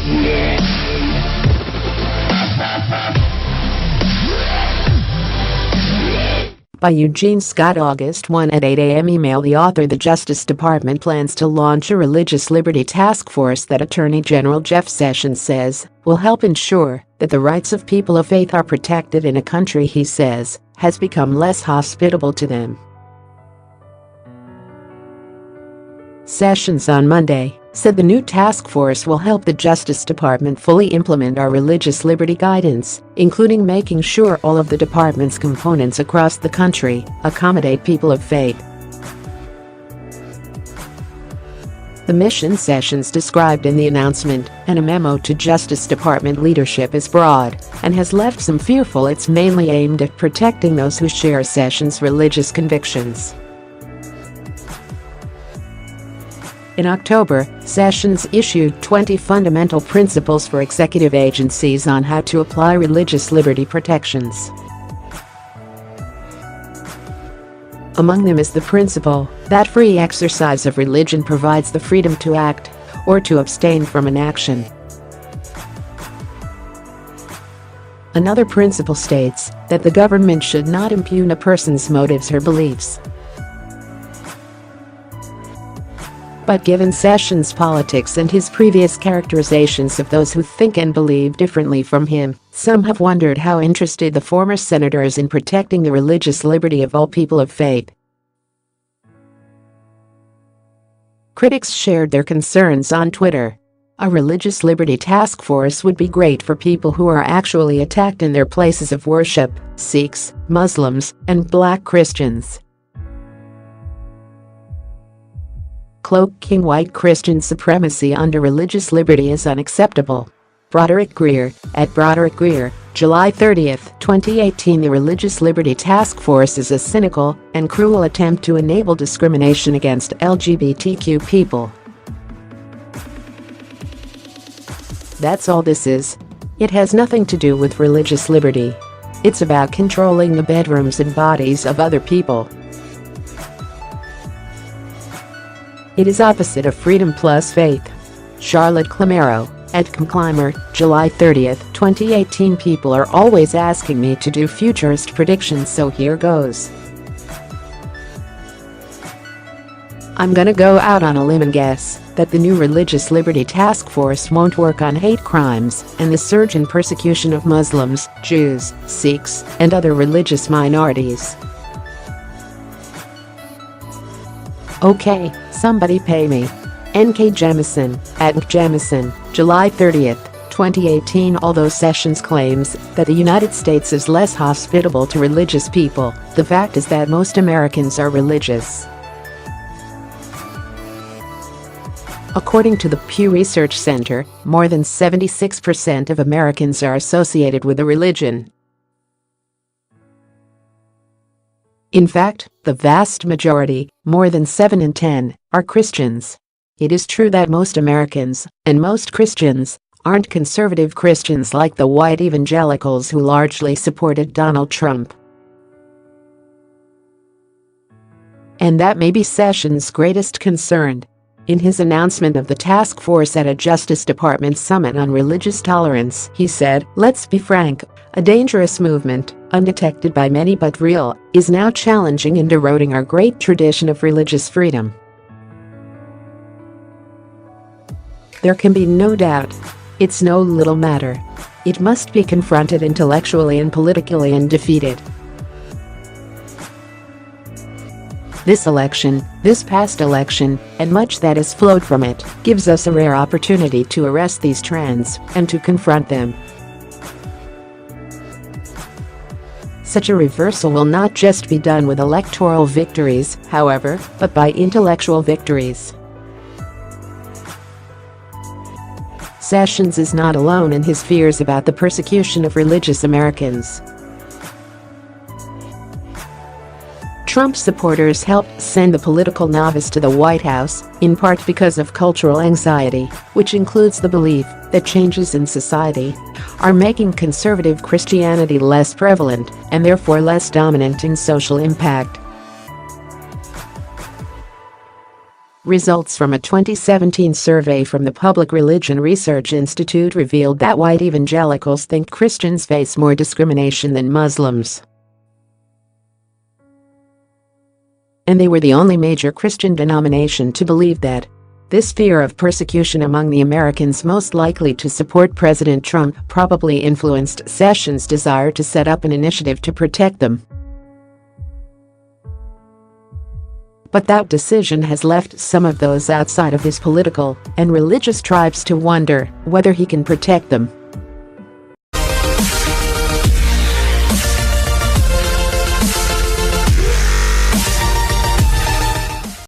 By Eugene Scott, August 1 at 8 a.m. Email the author. The Justice Department plans to launch a religious liberty task force that Attorney General Jeff Sessions says will help ensure that the rights of people of faith are protected in a country he says has become less hospitable to them. Sessions on Monday said the new task force will help the Justice Department fully implement our religious liberty guidance, including making sure all of the department's components across the country accommodate people of faith. The mission, Sessions described in the announcement and a memo to Justice Department leadership, is broad and has left some fearful it's mainly aimed at protecting those who share Sessions' religious convictions. In October, Sessions issued 20 fundamental principles for executive agencies on how to apply religious liberty protections. Among them is the principle that free exercise of religion provides the freedom to act or to abstain from an action. Another principle states that the government should not impugn a person's motives or beliefs. But given Sessions' politics and his previous characterizations of those who think and believe differently from him, some have wondered how interested the former senator is in protecting the religious liberty of all people of faith. Critics shared their concerns on Twitter. A religious liberty task force would be great for people who are actually attacked in their places of worship: Sikhs, Muslims, and Black Christians. Cloaking white Christian supremacy under religious liberty is unacceptable. Broderick Greer, at Broderick Greer, July 30, 2018. The Religious Liberty Task Force is a cynical and cruel attempt to enable discrimination against LGBTQ people. That's all this is. It has nothing to do with religious liberty. It's about controlling the bedrooms and bodies of other people. It is opposite of freedom plus faith. Charlotte Clamero, at Climber, July 30, 2018. People are always asking me to do futurist predictions, so here goes. I'm gonna go out on a limb and guess that the new Religious Liberty Task Force won't work on hate crimes and the surge in persecution of Muslims, Jews, Sikhs, and other religious minorities. Okay, somebody pay me. N.K. Jemison, at Jemison, July 30, 2018. Although Sessions claims that the United States is less hospitable to religious people, the fact is that most Americans are religious. According to the Pew Research Center, more than 76% of Americans are associated with a religion. In fact, the vast majority, more than 7 in 10, are Christians. It is true that most Americans, and most Christians, aren't conservative Christians like the white evangelicals who largely supported Donald Trump. And that may be Sessions' greatest concern. In his announcement of the task force at a Justice Department summit on religious tolerance, he said, "Let's be frank, a dangerous movement, undetected by many but real, is now challenging and eroding our great tradition of religious freedom." There can be no doubt. It's no little matter. It must be confronted intellectually and politically and defeated. This election, this past election, and much that has flowed from it, gives us a rare opportunity to arrest these trends and to confront them. Such a reversal will not just be done with electoral victories, however, but by intellectual victories. Sessions is not alone in his fears about the persecution of religious Americans. Trump supporters helped send the political novice to the White House, in part because of cultural anxiety, which includes the belief that changes in society are making conservative Christianity less prevalent and therefore less dominant in social impact. Results from a 2017 survey from the Public Religion Research Institute revealed that white evangelicals think Christians face more discrimination than Muslims. And they were the only major Christian denomination to believe that. This fear of persecution among the Americans most likely to support President Trump probably influenced Sessions' desire to set up an initiative to protect them. But that decision has left some of those outside of his political and religious tribes to wonder whether he can protect them.